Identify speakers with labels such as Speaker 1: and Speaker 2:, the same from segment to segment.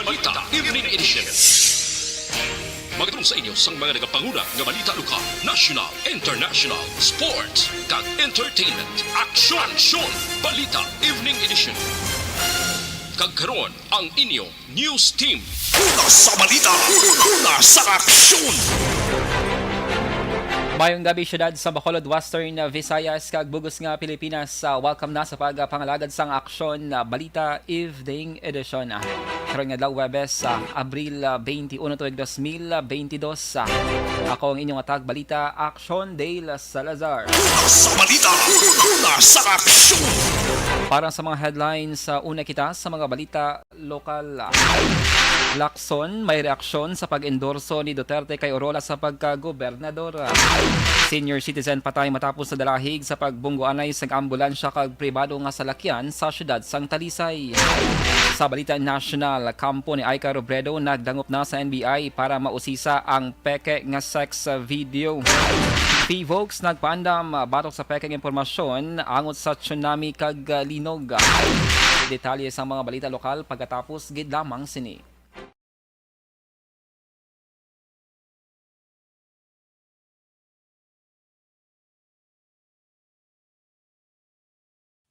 Speaker 1: Balita Evening Edition. Magdung sa inyo sang mga nagapanguna nga balita lokal, national, international, sports, kag entertainment. Aksyon! Balita Evening Edition. Kag karon ang inyong news team. Una sa balita, una sa aksyon.
Speaker 2: Mayong gabi syudad sa Bacolod, Western Visayas kag bugos nga Pilipinas. Welcome na sa pagpangalagad sang aksyon Balita Evening Edition. Karon nga daw Webes, Abril 21 tuig 2022. Ako ang inyong atag balita, Aksyon Dale Salazar.
Speaker 1: Una sa balita, una sa aksyon.
Speaker 2: Para sa mga headlines, una kita sa mga balita lokal. Lacson may reaksyon sa pag-endorso ni Duterte kay Orola sa pagka-gobernador. Senior citizen patay matapos sa dalahig sa pagbungguanay sa ambulansya kag pribado nga salakyan sa syudad sang Talisay. Sa balita national, kampo ni Aika Robredo nagdangop na sa NBI para mausisa ang peke nga sex video. PVOX nagpaandam batok sa pekeng impormasyon angot sa tsunami kag linog. Detalye sa mga balita lokal pagkatapos gid lamang sini.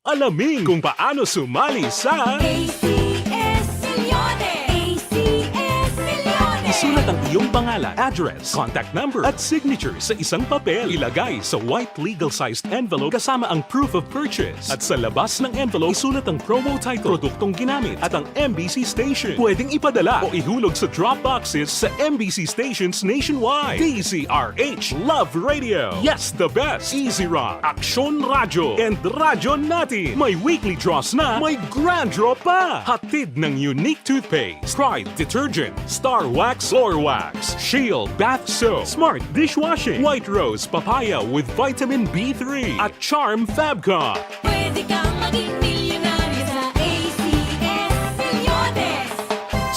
Speaker 3: Alamin kung paano sumali sa
Speaker 4: ACS Millones! ACS Millones!
Speaker 3: isulat ang iyong pangalan, address, contact number at signature sa isang papel. Ilagay sa white legal-sized envelope kasama ang proof of purchase. At sa labas ng envelope, isulat ang promo title, produktong ginamit at ang MBC station. Pwedeng ipadala o ihulog sa drop boxes sa MBC stations nationwide. DZRH Love Radio. Yes, the best. Easy Rock, Aksyon Radyo, and Radyo Natin. May weekly draws na, may grand draw pa. Hatid ng unique toothpaste, Pride Detergent, Star Wax Floor Wax, Shield Bath Soap, Smart Dishwashing, White Rose Papaya with Vitamin B3 at Charm Fabcon.
Speaker 4: Pwede kang maging milyonaryo sa ACS Millones!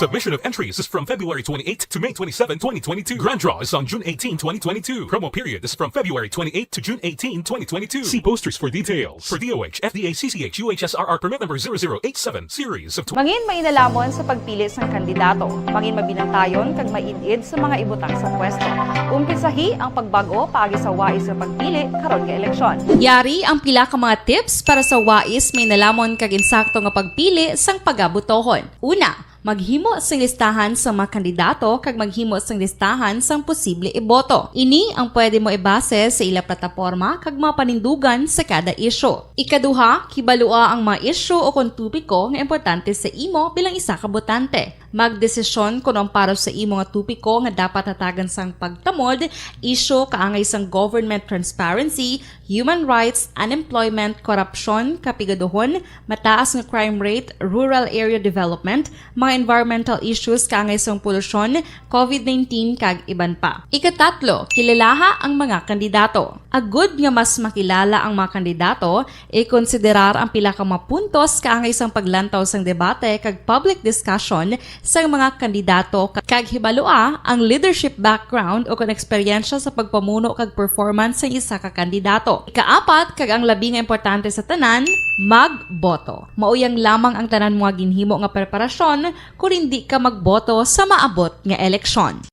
Speaker 3: Submission of entries is from February 28 to May 27, 2022. Grand draw is on June 18, 2022. Promo period is from February 28 to June 18, 2022. See posters for details. For DOH, FDA, CCH, UHSRR permit number 0087, series of
Speaker 5: Mangin mainalamon sa pagpili ng kandidato. Mangin mabinantayon kag mainid sa mga ibutang sa pwesto. Umpisahi ang pagbago paagi sa wais sa pagpili karon nga eleksyon.
Speaker 6: Yari ang pila ka mga tips para sa wais may nalamon kag insakto nga pagpili sang pagabutohon. Una, maghimo sang listahan sa mga kandidato kag maghimo sang listahan sang posible iboto. Ini ang pwede mo ibase sa ila plataporma kag mga panindugan sa kada isyu. Ikaduha, kibalua ang mga isyu o kung tupiko nga importante sa imo bilang isa ka botante. Magdesisyon kung ang para sa imo nga tupiko nga dapat hatagan sang pagtamod, isyu kaangay sang government transparency, human rights, unemployment, korupsyon, kapigaduhon, mataas nga crime rate, rural area development, mga environmental issues kaangay sang polusyon, COVID-19 kag iban pa. Ikatatlo, kilalaha ang mga kandidato. Agud nga mas makilala ang mga kandidato, i-konsiderar ang pila ka mga puntos kaangay sang paglantaw sang debate kag public discussion sang mga kandidato kag hibalua ang leadership background o kon eksperyensya sa pagpamuno kag performance sa isa ka kandidato. Ikaapat, kag ang labi nga importante sa tanan, magboto. Mauyang lamang ang tanan mga ginhimo nga preparasyon kung hindi ka magboto sa maabot nga eleksyon.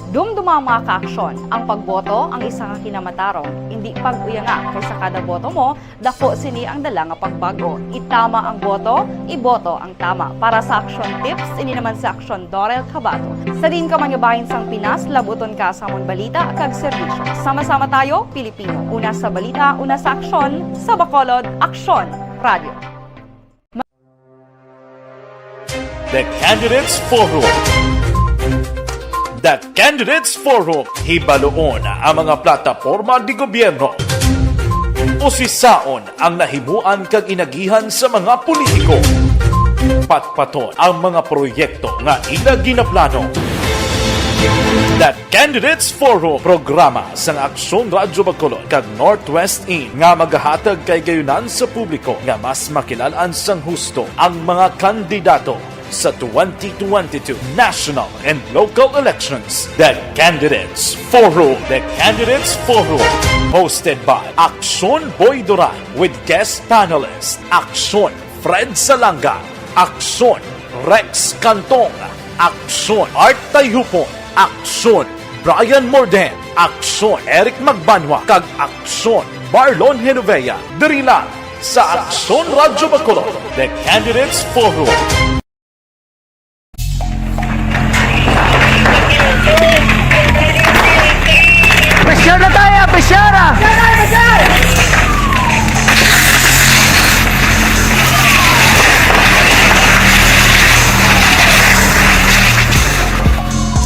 Speaker 5: Dumduma ang mga kaaksyon. Ang pagboto ang isa ka kinamatarong. Hindi pag-uyanga kay sa kada boto mo, dako sini ang dala nga pagbago. Itama ang boto, iboto ang tama. Para sa action tips, ini naman sa Aksyon Dorel Cabato. Sa din ka manyabahin sang Pinas, labuton ka sa among balita kag serbisyo. Sama-sama tayo, Pilipino. Una sa balita, una sa aksyon, sa Bacolod, Aksyon Radio.
Speaker 7: The Candidates Forum. The Candidates Forum. Hibaluon ang mga plataporma di gobyerno. Usisaon ang nahimuan kag inagihan sa mga politiko. Patpaton ang mga proyekto nga ila ginaplano. The Candidates Forum, programa sang Aksyon Radyo Bacolod kag Northwest In nga magahatag kay gayunan sa publiko nga mas makilalaan sang husto ang mga kandidato sa 2022 national and local elections. The Candidates Forum. The Candidates Forum. Hosted by Aksyon Boy Duran with guest panelist Aksyon Fred Salanga, Aksyon Rex Cantong, aksyon. Art Tayupon, aksyon. Brian Morden, aksyon. Eric Magbanwa, kag aksyon. Marlon Genovea, diri lang sa Aksyon Radyo Bacolod, The Candidates Forum.
Speaker 8: Presyara tayo! Presyara!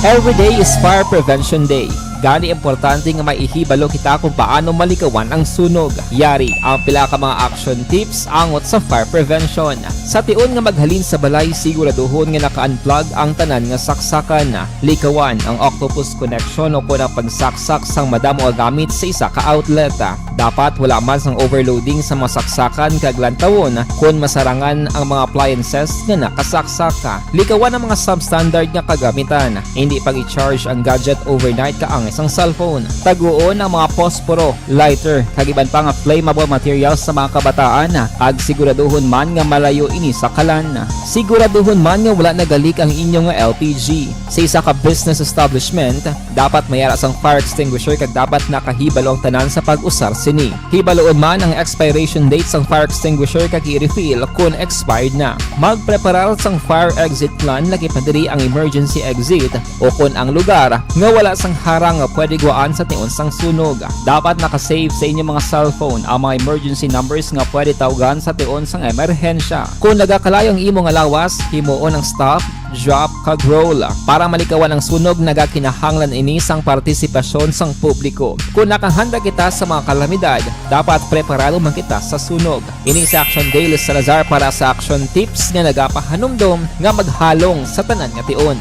Speaker 9: Every day is Fire Prevention Day. Gani importante nga maihibalo kita kung paano malikawan ang sunog. Yari ang pila ka mga action tips angot sa fire prevention. Sa tiun nga maghalin sa balay, siguraduhon nga naka-unplug ang tanan nga saksakan. Likawan ang octopus connection o kung ang pagsaksak sang madamo nga gamit sa isa ka outlet. Dapat wala man sang overloading sa mga saksakan kag lantawon kung masarangan ang mga appliances nga nakasaksaka. Likawan ang mga substandard nga kagamitan. Hindi pag i-charge ang gadget overnight kaang isang cellphone. Taguon ang mga posporo, lighter, kag iban pa nga flammable materials sa mga kabataan. Ag siguraduhon man nga malayo ini sa kalan. Siguraduhon man nga wala nagalik ang inyong LPG. Sa isa ka business establishment, dapat mayara sang fire extinguisher kag dapat nakahibalo ang tanan sa pag-usar sini. Hibaloon man ang expiration date sang fire extinguisher kag i-refill kung expired na. Magpreparar sang fire exit plan lagi pa diri ang emergency exit o kung ang lugar nga wala sang harang nga pwede guwaan sa tiun sang sunog. Dapat nakasave sa inyong mga cellphone ang mga emergency numbers nga pwede tawagan sa tiun sang emerhensya. Kung nagakalayo ang imong lawas, himuon ang stop, drop, kag roll. Para malikawan ang sunog, nagakinahanglan ini sang partisipasyon sang publiko. Kung nakahanda kita sa mga kalamidad, dapat preparado man kita sa sunog. Ini sa Action Daily Salazar para sa action tips nga nagapahanumdom nga maghalong sa tanan nga tiun.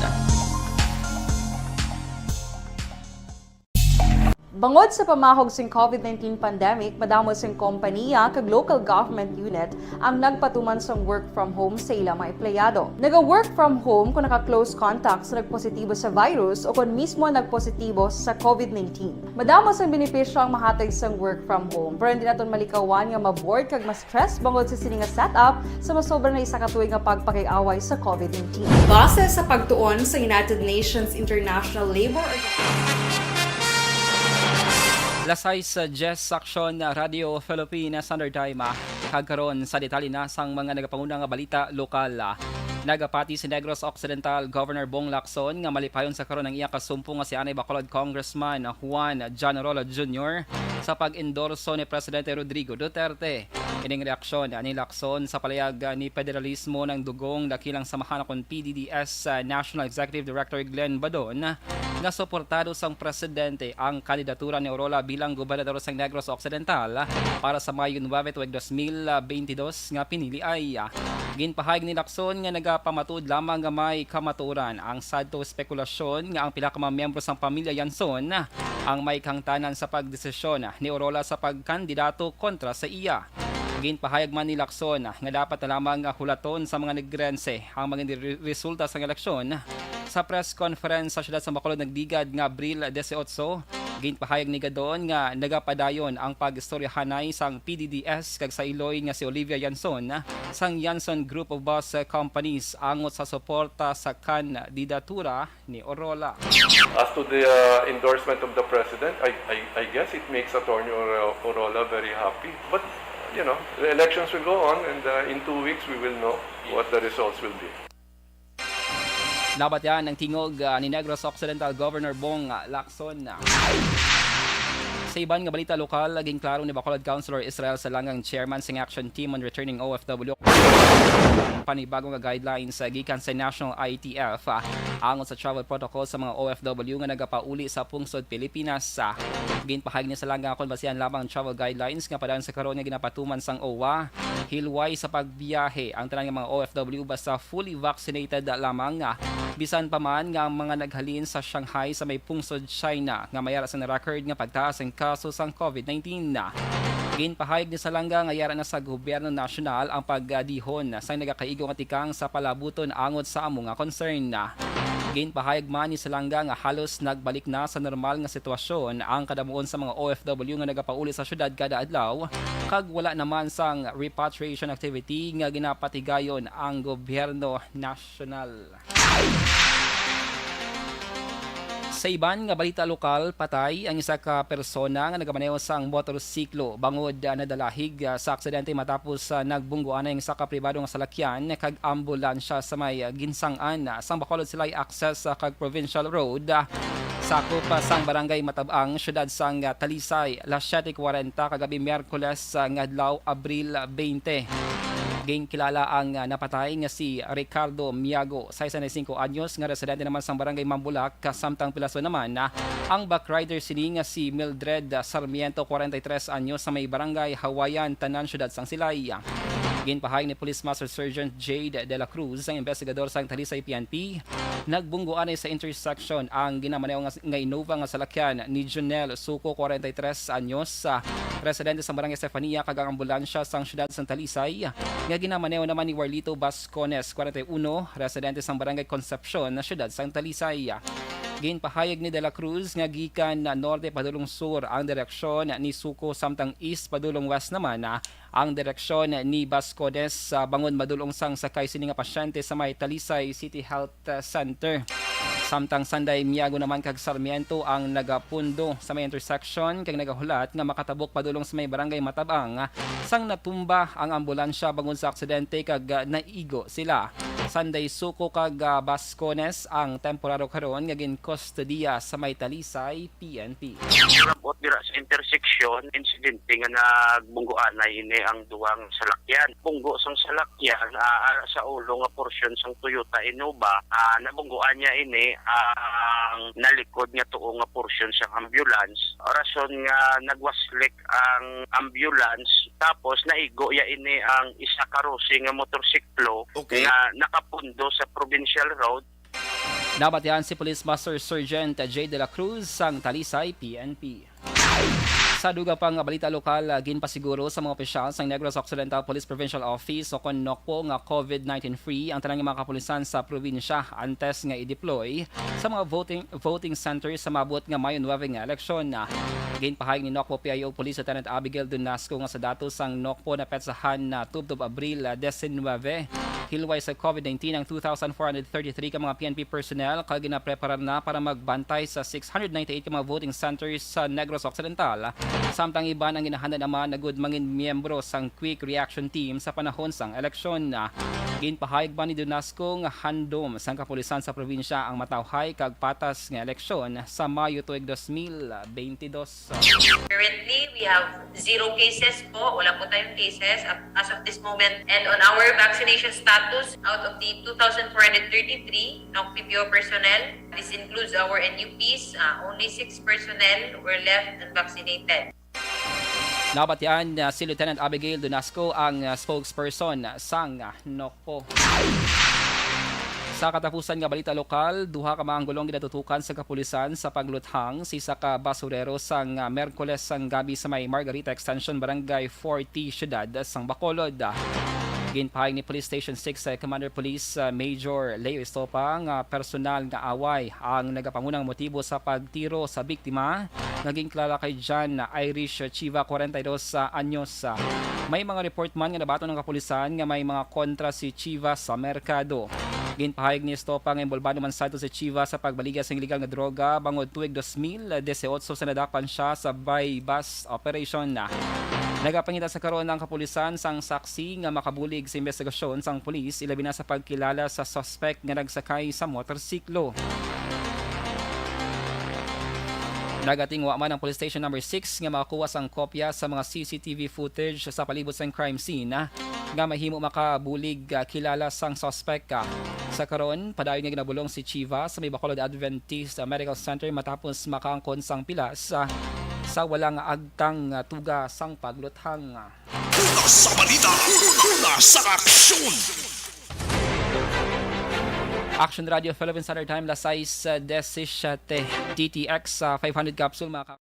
Speaker 5: Bangod sa pamahog sing COVID-19 pandemic, madamo sing kompanya kag local government unit ang nagpatuman sang work from home sa ilang mga empleyado. Naga-work from home kung naka-close contact sa nagpositibo sa virus o kung mismo nagpositibo sa COVID-19. Madamo sang benepisyo ang mahatag sang work from home, pero hindi naton malikawan nga ma-bored kag ma-stress bangod sa sini nga setup sa masobra na isa ka tuig nga pagpakiaway sa COVID-19. Base sa pagtuon sa United Nations International Labour
Speaker 2: Lasay sa Jess Action Radio Philippines Standard Time kagkaron sa detalye na sang mga nagapanguna nga balita lokal. Nagapati si Negros Occidental Governor Bong Lacson nga malipayon sa karon ng iya kasumpong nga si Anay Bacolod Congressman Juan John Rolla Jr. sa pag-endorso ni Presidente Rodrigo Duterte. Ining reaksyon ni Lacson sa palayag ni Federalismo ng Dugong dakilang samahan akong PDDS National Executive Director Glenn Badon nga suportado sang presidente ang kandidatura ni Orola bilang gobernador sang Negros Occidental para sa Mayo 9, 2022 nga pinili ay ginpahayag ni Lacson nga nagapamatud lamang nga may kamaturan ang sadto spekulasyon nga ang pila ka mga miyembro sang pamilya Yanson ang may kangtanan sa pagdesisyon ni Orola sa pagkandidato kontra sa iya. Ginpahayag man ni Lacson nga dapat na lamang hulaton sa mga negrense ang mga resulta sa eleksyon. Sa press conference sa siyudad sa Bacolod nagdigad nga Abril 18, ginpahayag ni Gadon nga nagapadayon ang pag-istoryahanay sang PDDS kag sa Iloy nga si Olivia Yanson sang Yanson Group of Bus Companies angot sa suporta sa kandidatura ni Orola.
Speaker 10: As to the endorsement of the president, I guess it makes Attorney Orola very happy. But you know, the elections will go on, and in 2 weeks we will know what the results will be.
Speaker 2: Labat yan ang tingog ni Negros Occidental Governor Bong Lacson. Sa iban nga balita lokal, laging klaro ni Bacolod Councilor Israel Salangang Chairman sing Action Team on Returning OFW panibagong nga guidelines gikan sa National IETF angon sa travel protocol sa mga OFW nga nagapauli sa pungsod Pilipinas. Ginpahayag ni Salangang kon basihan lamang travel guidelines nga padayon sa karon nga ginapatuman sang OWA hilway sa pagbiyahe ang tanan nga mga OFW basta fully vaccinated lamang. Bisan pa man nga ang mga naghalin sa Shanghai sa may pungsod China nga mayara sa record nga pagtaas ang kaso sang COVID-19. Ginpahayag ni Salanga nga yara na sa gobyerno nasyonal ang pagdihon sa nagakaigo nga tikang sa palabuton angot sa amo nga concern. Ginpahayag man ni Salanga nga halos nagbalik na sa normal nga sitwasyon ang kadamuon sa mga OFW nga nagapauli sa syudad kada adlaw, kag wala naman sang repatriation activity nga ginapatigayon ang gobyerno nasyonal. Sa iban nga balita lokal, patay ang isa ka persona nga nagamaneho sang motorsiklo bangod nadalahig sa aksidente matapos nagbungguan ang isa ka pribado nga salakyan kag ambulansya sa may ginsangan sang Bacolod Silay access kag Provincial Road. Sakop sang barangay Matabang, syudad sang Talisay, alas 7:40 kagabi Miyerkules nga adlaw Abril 20. Kilala ang napatay nga si Ricardo Miago, 65 anyos, nga residente naman sa barangay Mambulak, samtang pilaso naman ang backrider sini nga si Mildred Sarmiento, 43 anyos, sa may barangay Hawayan, Tanan, syudad sang Silay. Ginpahayag ni Police Master Sergeant Jade De La Cruz, ang investigador sa Talisay PNP, nagbungguan sa intersection ang ginamaneho nga Innova nga salakyan ni Junel Suko, 43 anyos, residente sa barangay Estefania, kag ang ambulansya sang syudad sang Talisay nga ginamaneho naman ni Warlito Bascones, 41, residente sa barangay Concepcion na syudad sang Talisay. Ginpahayag ni De La Cruz nga gikan na norte padulong sur ang direksyon ni Suko, samtang east padulong west naman ang direksyon ni Bascodes, bangon madulong sang sakay sini nga pasyente sa may Talisay City Health Center. Samtang Sanday Miago naman kag Sarmiento ang nagapundo sa may intersection kag nagahulat nga makatabok padulong sa may barangay Matabang sang natumba ang ambulansya bangon sa aksidente kag naigo sila. Sanday Suko kag Bascones ang temporaro karon nga ginkustodiya sa may Talisay PNP.
Speaker 11: Rabot dira sa intersection, insidente nga nagbungguan na ini ang duwang salakyan. Bunggo sang salakyan sa ulo nga porsyon sang Toyota Innova, nabungguan niya ini ang nalikod nga tuo nga porsyon sang ambulance. Rason nga nagwaslik ang ambulance, tapos naigo ya ini ang isa ka nga motorsiklo nga nakapundo sa Provincial Road.
Speaker 2: Nabatihan si Police Master Sergeant J. De La Cruz sang Talisay PNP. Sa duga pang balita lokal, ginpasiguro sa mga opisyal sa Negros Occidental Police Provincial Office o konokpo nga COVID-19 free ang tanang mga kapulisan sa probinsya antes nga i-deploy sa mga voting centers sa mabot nga Mayo 9 nga eleksyon. Ginpahayag ni Nokpo PIO Police Lieutenant Abigail Dunasco nga sa datos sang Nokpo na petsahan na tubtob Abril 19. Hilway sa COVID-19 ang 2,433 ka mga PNP personnel kag ginapreparar na para magbantay sa 698 ka mga voting centers sa Negros Occidental. Samtang iban ang ginahanda naman na good mangin miyembro sang Quick Reaction Team sa panahon sang eleksyon. Ginpahayag ba ni Dunasco nga handom sang kapulisan sa probinsya ang matawhay kag patas nga eleksyon sa Mayo tuig 2022.
Speaker 12: Currently, we have 0 cases po. Wala po tayong cases as of this moment. And on our vaccination status, out of the 2,433 PPO personnel, this includes our NUPs, only 6 personnel were left unvaccinated.
Speaker 2: Nabatian si Lieutenant Abigail Dunasco ang spokesperson sang Nokpo. Sa katapusan nga balita lokal, duha ka mga gulong ginatutukan sa kapulisan sa pagluthang si isa ka basurero sang Miyerkules sang gabi sa may Margarita Extension Barangay 40 Syudad sang Bacolod. Ginpahayag ni Police Station 6 Commander Police Major Leo Estopa nga personal nga away ang nagapangunang motibo sa pagtiro sa biktima. Naging klala kay John Irish Chiva, 42 anyos. May mga report man nga nabato ng kapulisan nga may mga kontra si Chiva sa merkado. Ginpahayag ni Estopa nga involvado man sa si Chiva sa pagbaliga sa illegal nga droga bangod tuig 2018 sa nadakpan siya sa buy-bust operation. Nagapangita sa karon ng kapulisan sang saksi nga makabulig sa investigasyon sang pulis ilabi na sa pagkilala sa suspect nga nagsakay sa motorsiklo. Nagatingwa man ang police station number 6 nga makakuha sang kopya sa mga CCTV footage sa palibot sang crime scene nga mahimo makabulig kilala sang suspect. Sa karon, padayon nga ginabulong si Chiva sa may Bacolod Adventist Medical Center matapos makaangkon sang pilas sa walang agtang tuga sang pagluthang.
Speaker 1: Una sa balita, una sa aksyon!
Speaker 2: Action Radio Philippine Standard Time, las 6:17 TTX 500 capsule mga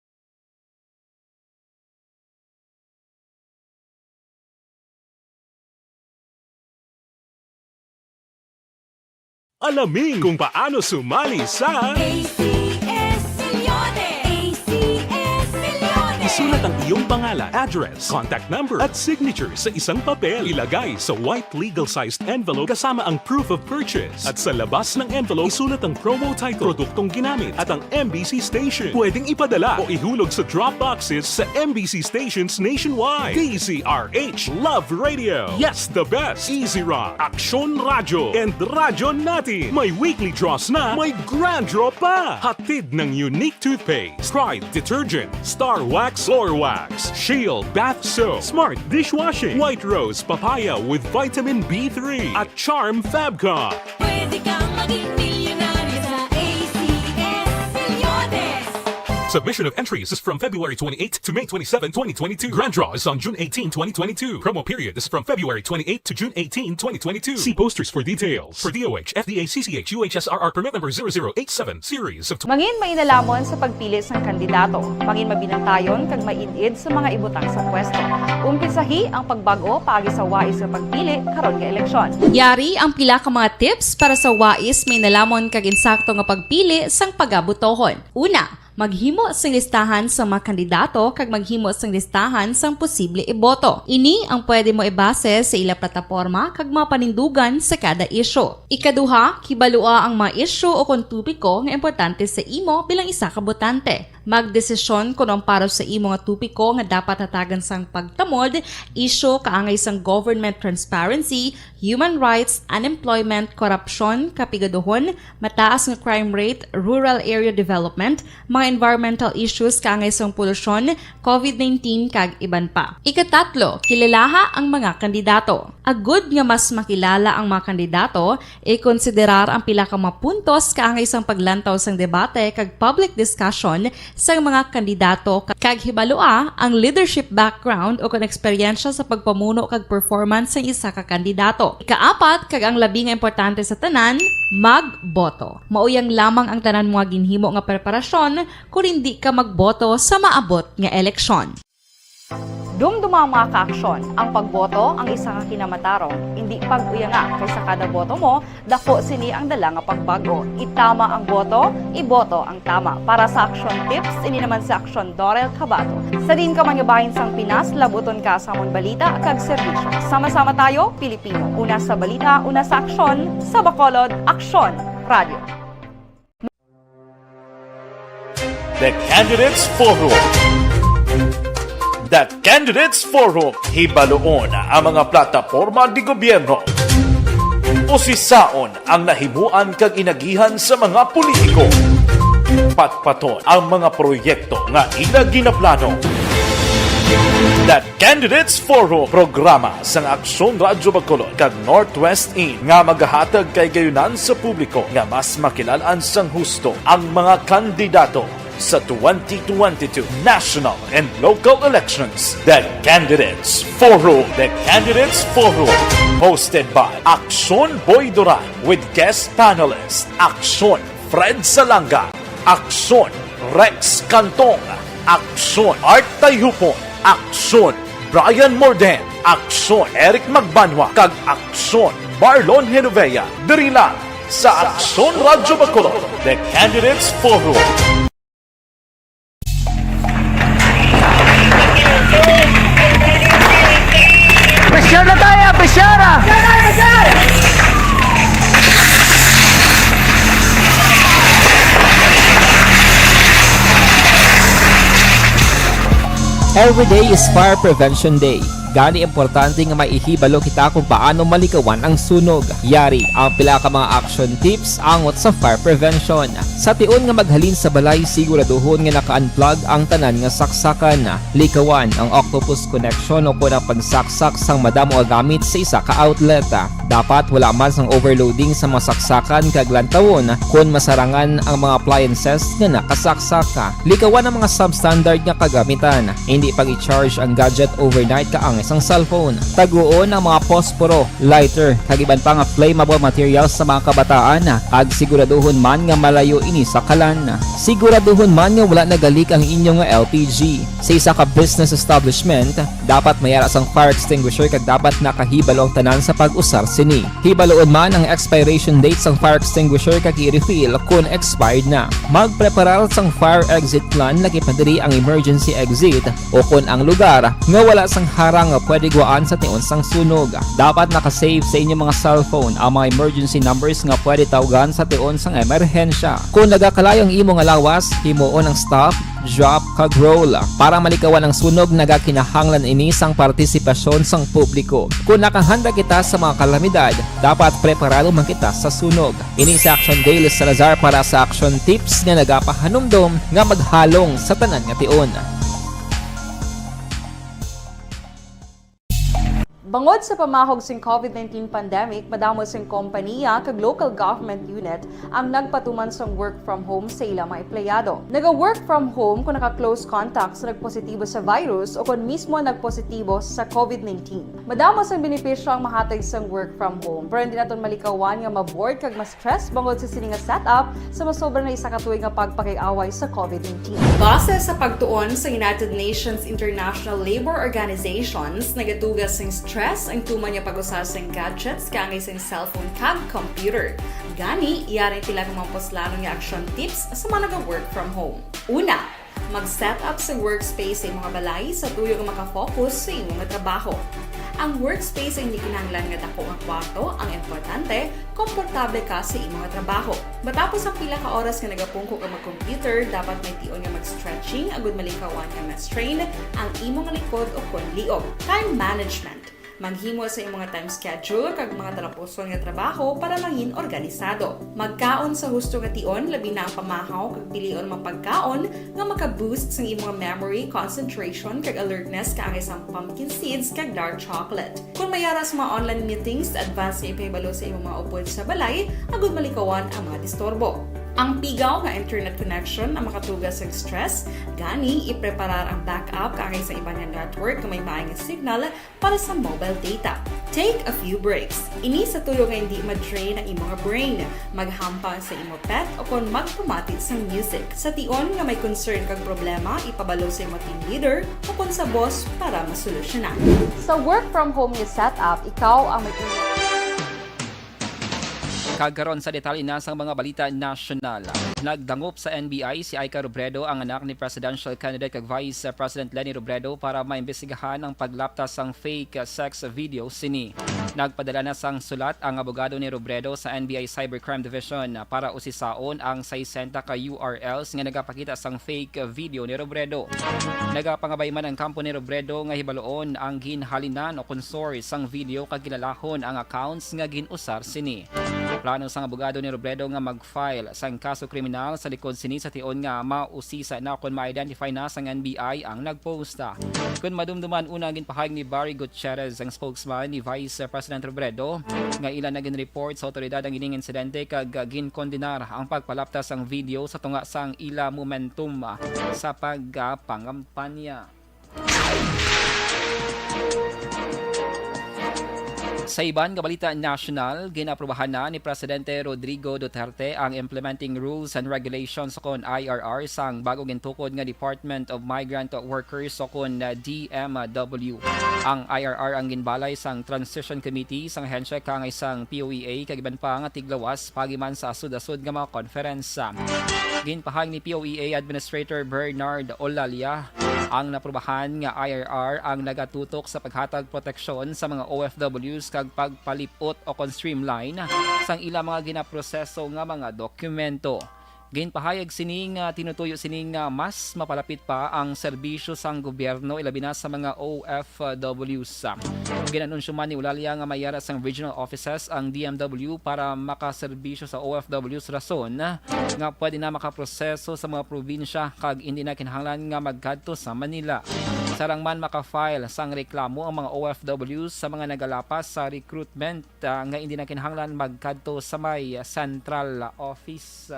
Speaker 3: Alamin kung paano sumali sa
Speaker 4: ACS Milyones! ACS Milyones!
Speaker 3: Isulat ang iyong pangalan, address, contact number at signature sa isang papel. Ilagay sa white legal-sized envelope kasama ang proof of purchase. At sa labas ng envelope, isulat ang promo title, produktong ginamit at ang MBC station. Pwedeng ipadala o ihulog sa drop boxes sa MBC stations nationwide. DZRH Love Radio. Yes, the best. Easy Rock, Aksyon Radyo, and Radyo Natin. May weekly draws na, may grand draw pa. Hatid ng unique toothpaste, Pride Detergent, Star Wax Floor Wax, Shield Bath Soap, Smart Dishwashing, White Rose Papaya with Vitamin B3, at Charm Fabcon.
Speaker 4: Pwede kang maging milyonaryo sa ACS Milyones!
Speaker 3: Submission of entries is from February 28 to May 27, 2022. Grand draw is on June 18, 2022. Promo period is from February 28 to June 18, 2022. See posters for details. For DOH, FDA, CCH, UHSRR permit number 0087, series of...
Speaker 5: Mangin mainalamon sa pagpili ng kandidato. Mangin mabinantayon kag maidid sa mga ibutang sa pwesto. Umpisahi ang pagbago paagi sa wais sa pagpili karon nga eleksyon.
Speaker 6: Yari ang pila ka mga tips para sa wais may nalamon kag insakto nga pagpili sang pagabutohon. Una, maghimo sang listahan sa mga kandidato kag maghimo sang listahan sang posible iboto. Ini ang pwede mo ibase sa ila plataporma kag mga panindugan sa kada isyu. Ikaduha, kibalua ang mga isyu o kung tupiko nga importante sa imo bilang isa ka botante. Magdesisyon kung ang para sa imo nga tupiko nga dapat hatagan sang pagtamod, isyu kaangay sang government transparency, human rights, unemployment, korupsyon, kapigaduhon, mataas nga crime rate, rural area development, mga environmental issues kaangay sang polusyon, COVID-19 kag iban pa. Ikatatlo, kilalaha ang mga kandidato. Agud nga mas makilala ang mga kandidato, i-konsiderar ang pila ka mga puntos kaangay sang paglantaw sang debate kag public discussion sa mga kandidato kag hibalua ang leadership background o kung eksperyensya sa pagpamuno kag performance sa isa ka kandidato. Ikaapat kag ang labi nga importante sa tanan, magboto. Mauyang lamang ang tanan mga ginhimo nga preparasyon kung hindi ka magboto sa maabot nga eleksyon.
Speaker 5: Dumduma ang mga kaaksyon. Ang pagboto ang isa ka kinamatarong. Hindi pag-uyanga kaysa kada boto mo, dako sini ang dala nga pagbago. Itama ang boto, iboto ang tama. Para sa action tips, ini naman sa action Dorel Cabato. Sa din ka manyabahin sang Pinas, labuton ka sa amon balita kag serbisyo. Sama-sama tayo, Pilipino. Una sa balita, una sa aksyon, sa Bacolod, Aksyon Radio.
Speaker 7: The Candidates Forum. The Candidates Forum. Hibaluon ang mga plataporma di gobyerno. Usisaon ang nahimuan kag inagihan sa mga politiko. Patpaton ang mga proyekto nga ila ginaplano. The Candidates Forum, programa sang Aksyon Radyo Bacolod kag Northwest In nga magahatag kay gayunan sa publiko nga mas makilalaan sang husto ang mga kandidato sa 2022 national and local elections. The Candidates Forum. The Candidates Forum. Hosted by Aksyon Boy Duran with guest panelists Aksyon Fred Salanga, Aksyon Rex Cantong, Aksyon Art Tayhupon, Aksyon Brian Morden, Aksyon Eric Magbanwa, kag Aksyon Marlon Genovea. Diri lang sa Aksyon Radyo Bacolod. The Candidates Forum.
Speaker 8: Pressure na tayo, pressure!
Speaker 9: Every day is Fire Prevention Day. Gani importante nga maihibalo kita kung paano malikawan ang sunog. Yari ang pila ka mga action tips angot sa fire prevention. Sa tion nga maghalin sa balay, siguraduhon nga naka-unplug ang tanan nga saksakan. Likawan ang octopus connection o kung ang pagsaksak sang madamo gamit sa isa ka outlet. Dapat wala man sang overloading sa mga saksakan kag lantawon kung masarangan ang mga appliances nga nakasaksaka. Likawan ang mga substandard nga kagamitan. Hindi pag i-charge ang gadget overnight kaangay ang isang cellphone. Taguon ang mga posporo, lighter, kag iban pa nga flammable materials sa mga kabataan ag siguraduhon man nga malayo ini sa kalan. Siguraduhon man nga wala nagalik ang inyong LPG. Sa isa ka business establishment, dapat mayara sang fire extinguisher kag dapat nakahibalo ang tanan sa pag-usar sini. Hibaloon man ang expiration date sang fire extinguisher kag i-refill kung expired na. Magpreparar sang fire exit plan lagi padiri ang emergency exit o kung ang lugar nga wala sang harang nga pwede guaan sa tiun sang sunog. Dapat nakasave sa inyong mga cellphone ang mga emergency numbers nga pwede tawagan sa tiun sang emerhensya. Kung nagakalayong imong alawas, himuon ang stop, drop kag roll para malikawan ang sunog nagakinahanglan ini sang partisipasyon sang publiko. Kung nakahanda kita sa mga kalamidad, dapat preparado man kita sa sunog. Ini sa Action Daily Salazar para sa action tips nga nagapahanumdom nga maghalong sa tanan nga tion.
Speaker 5: Bangod sa pamahog sing COVID-19 pandemic, madamo sing kompanya kag local government unit ang nagpatuman sang work from home sa ilang mga empleyado. Naga-work from home kung naka-close contact sa nagpositibo sa virus o kung mismo nagpositibo sa COVID-19. Madamo sang benepisyo ang mahatag sang work from home, pero hindi naton malikawan nga ma-bored kag ma-stress bangod sa sini nga setup sa masobra na isa ka tuig nga pagpakiaway sa COVID-19. Base sa pagtuon sa United Nations International Labour Organizations, nagatugas sing stress ang tuman niya pag-usar sa gadgets kangay sa cellphone kag computer. Gani, iyaring tila ng mga poslanong nga action tips sa mga nag-work from home. Una, mag-set up sa workspace sa mga balay sa tuyo nga makafocus sa imong trabaho. Ang workspace ay hindi kinahanglan nga dako ang kwarto, ang importante, komportable ka sa imong trabaho. Matapos ang pila ka oras nga nagapungko ka mag-computer, dapat may tion nga mag-stretching agud malikawan nga ma-strain ang imong likod o kon liog. Time management. Maghimo sa imong time schedule kag mga tarapuson nga trabaho para maging organisado. Magkaon sa husto nga tion, labi na ang pamahaw kag pilion mapagkaon nga maka-boost sa imong memory, concentration kag alertness kaangay sang pumpkin seeds kag dark chocolate. Kung mayaras mga online meetings, advance nga ipahibalo sa imong mga upod sa balay, agud malikawan ang mga disturbo. Ang pigaw nga internet connection ang makatugas sa stress, gani ipreparar ang backup kaangay sa ibang network nga may maayong signal para sa mobile data. Take a few breaks. Ini sa tuyo nga hindi ma-drain ang imong brain. Maghampang sa imong pet o kung magpumatid sa music. Sa tion nga may concern kag problema, ipabalo sa imong team leader o kung sa boss para masolusyonan. Sa work from home nga setup, ikaw ang may
Speaker 2: Kagkaroon sa detalye na sa mga balita nasyonal. Nagdangop sa NBI si Aika Robredo, ang anak ni presidential candidate kag Vice President Leni Robredo, para maimbestigahan ang paglaptas sang fake sex video sini. Nagpadala na sang sulat ang abogado ni Robredo sa NBI Cybercrime Division para usisaon ang 60 ka URLs nga nagapakita sang fake video ni Robredo. Nagapangabay man ang kampo ni Robredo nga hibaloon ang ginhalinan o konsor sang video kag gilalahon ang accounts nga ginusar sini. Plano sang abogado ni Robredo nga mag-file sang kaso kriminal sa likod sini sa tion nga mausisa na kung ma-identify na sang NBI ang nagposta. Kung madumduman una ginpahayag ni Barry Gutierrez, ang spokesman ni Vice President Robredo, nga ilan na gin-report sa otoridad ang ining insidente kag ginkondenar ang pagpalaptas sang video sa tunga sang ila momentum sa pagpangampanya. Sa iban nga balita national, ginaprubahan na ni Presidente Rodrigo Duterte ang Implementing Rules and Regulations o kon IRR sang bagong gintukod nga Department of Migrant Workers o kon DMW. Ang IRR ang ginbalay sang Transition Committee sang hensya kang isang POEA kag iban pa nga tiglawas pagiman sa asud-asud nga mga konferensya. Ginpahag ni POEA Administrator Bernard Olalia, ang naprubahan nga IRR ang nagatutok sa paghatag proteksyon sa mga OFWs kag pagpalipot o kon streamline sang ilang mga ginaproseso nga mga dokumento. Ginpahayag sining tinutuyo sining mas mapalapit pa ang serbisyo sang gobyerno ilabi na sa mga OFWs. Ginanunsyo man ni Olalia nga mayara sang regional offices ang DMW para makaserbisyo sa OFWs, rason nga pwede na makaproseso sa mga probinsya kag hindi na kinahanglan nga magkadto sa Manila. Sarang man maka-file sang reklamo ang mga OFWs sa mga nagalapas sa recruitment nga hindi na kinahanglan magkadto sa may central office.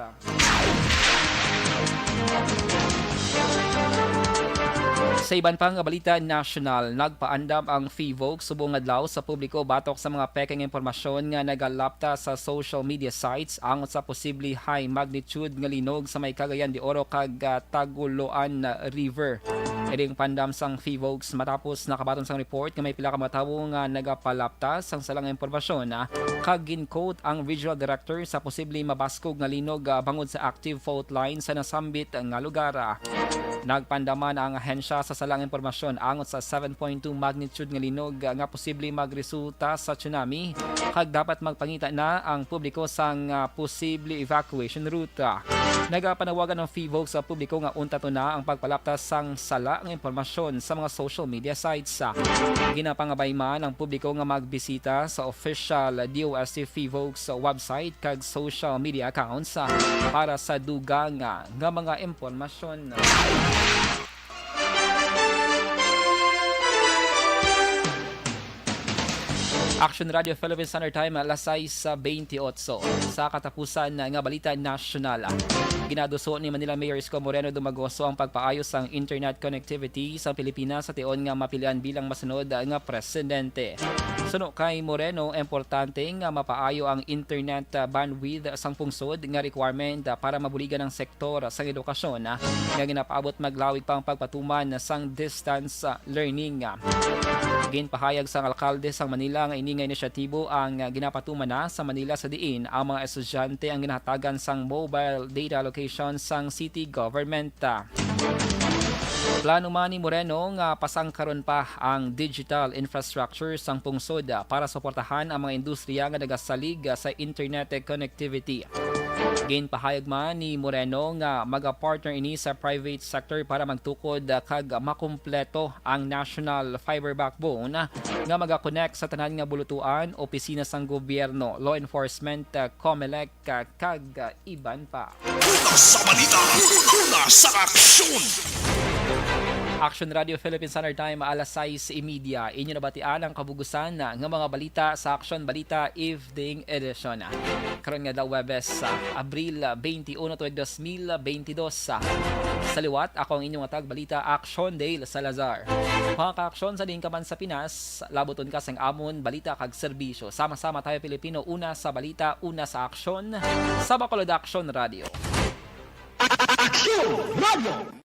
Speaker 2: Sa iban pang balita national, nagpaandam ang FIVOC subong adlaw sa publiko batok sa mga peking impormasyon nga nagalapta sa social media sites ang sa posible high magnitude nga linog sa may Cagayan de Oro kag Taguloan River. Eding pandam sang FIVOC matapos nakabaton sang report nga may pila ka mga tawo nga nagapalapta sang salang impormasyon kag gin-quote ang regional director sa posible mabaskog nga linog bangod sa active fault line sa nasambit nga lugar. Nagpandaman ang ahensya sa salang impormasyon angot sa 7.2 magnitude nga linog nga posible magresulta sa tsunami kag dapat magpangita na ang publiko sang posible evacuation route. Nagapanawagan ng FIVOC sa publiko nga unta to na ang pagpalaptas sang sala nga impormasyon sa mga social media sites. Ginapangabay man ang publiko nga magbisita sa official DOST FIVOC website kag social media accounts para sa dugang nga mga impormasyon. Action Radio Philippines Standard Time alas 6:28 sa katapusan nga balita nasyonal. Ginaduso ni Manila Mayor Isko Moreno Dumagoso ang pagpaayos ng internet connectivity sa Pilipinas sa tion nga mapilian bilang masunod nga presidente. Suno kay Moreno, importante nga mapaayo ang internet bandwidth sang pungsod nga requirement para mabuligan ang sektor sa edukasyon nga ginapaabot maglawig pang pagpatuman sang distance learning. Ginpahayag sang alkalde sang Manila nga ini nga inisyatibo ang ginapatuman na sa Manila sa diin ang mga estudyante ang ginahatagan sang mobile data location sang city government. Plano man ni Moreno nga pasangkaron pa ang digital infrastructure sang pungsod para suportahan ang mga industriya nga nagasalig sa internet connectivity. Ginpahayag man ni Moreno nga maga-partner ini sa private sector para magtukod kag makumpleto ang national fiber backbone nga maga-connect sa tanan nga bulutuan, opisina sang gobyerno, law enforcement, COMELEC kag iban pa.
Speaker 1: Una sa balita, una sa aksyon.
Speaker 2: Action Radio Philippines Standard Time alas 6:30. Inyo nabatian ang kabugusan nga mga balita sa Action Balita Evening Edition. Karon nga daw Webes, Abril 21, 2022. Sa liwat, ako ang inyong atag balita Action Dale Salazar. Mga ka-aksyon sa din ka man sa Pinas, laboton ka sang amon balita kag serbisyo. Sama-sama tayo Pilipino, una sa balita, una sa aksyon, sa Bacolod Action Radio.
Speaker 8: Action Radio!